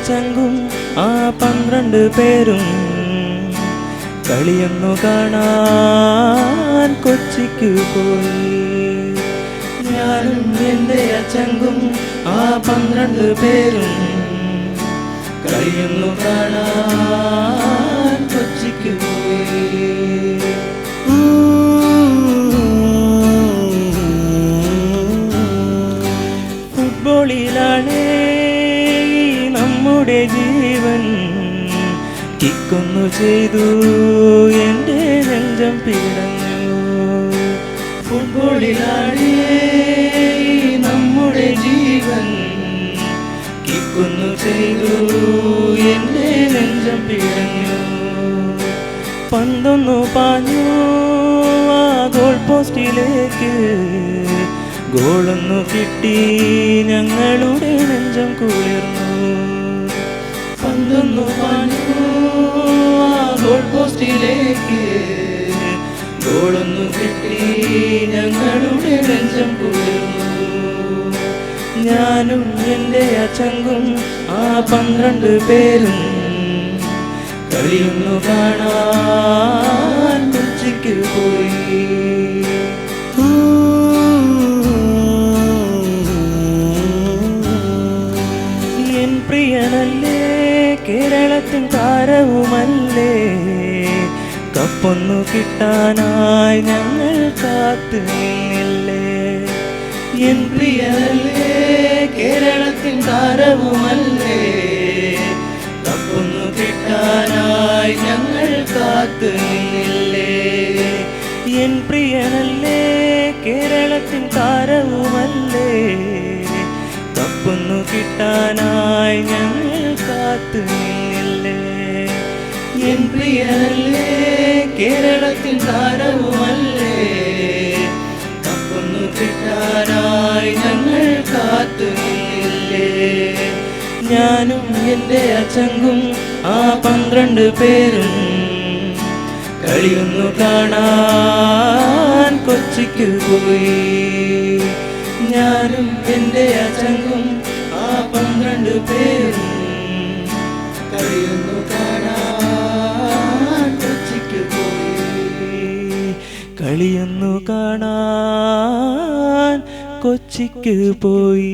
ചങ്കും ആ 12 പേരും കളിയൊന്നു കാണാൻ കൊച്ചിക്ക് പോയി. ഞാനും എൻ്റെ ചങ്കും ആ 12 പേരും കളിയൊന്നു കാണാൻ കൊച്ചിക്ക് പോയി. ഫുട്ബോളിലാണ് നമ്മുടെ ജീവൻ, കിക്കൊന്നു ചെയ്തു എൻ്റെ നെഞ്ചം പിടഞ്ഞു. ഫുട്ബോളിലാണ് നമ്മുടെ ജീവൻ, കിക്കൊന്നു ചെയ്തു എൻ്റെ നെഞ്ചം പിടഞ്ഞു. പന്തൊന്നു പാഞ്ഞു ആ ഗോൾ പോസ്റ്റിലേക്ക്, ഗോളൊന്നു കിട്ടി ഞങ്ങളുടെ നെഞ്ചം കുളിർന്നു. പന്തൊന്നു പാഞ്ഞു ആ ഗോൾ പോസ്റ്റിലേക്ക്, ഗോളൊന്നു കിട്ടി ഞങ്ങളുടെ നെഞ്ചം കുളിർന്നു. ഞാനും എൻ്റെ ചങ്കും ആ 12 പേരും കളിയൊന്നു കാണാൻ കൊച്ചിക്ക് പോയി. എൻ പ്രിയനല്ലേ, കേരളത്തിൻ താരവുമല്ലേ, കപ്പൊന്നു കിട്ടാനായി ഞങ്ങൾ കാത്തു നിന്നില്ലേ. എൻ പ്രിയനല്ലേ, കേരളത്തിൻ താരവുമല്ലേ, കപ്പൊന്നു കിട്ടാനായി ഞങ്ങൾ കാത്തു നിന്നില്ലേ. എൻ പ്രിയനല്ലേ, കേരളത്തിൻ താരവുമല്ലേ, കപ്പൊന്നു കിട്ടാനായി ഞങ്ങൾ കാത്തു നിന്നില്ലേ. എൻ പ്രിയനല്ലേ, കേരളത്തിൻ താരവുമല്ലേ, കപ്പൊന്നു കിട്ടാനായി ഞങ്ങൾ കാത്തു നിന്നില്ലേ. ഞാനും എൻ്റെ ചങ്കും ആ 12 പേരും കളിയൊന്നു കാണാൻ കൊച്ചിക്ക് പോയി. ഞാനും എൻ്റെ ചങ്കും ആ 12 പേരും കളിയൊന്നു കാണാൻ കൊച്ചിക്ക് പോയി. കളിയൊന്നു കാണാൻ കൊച്ചിക്ക് പോയി.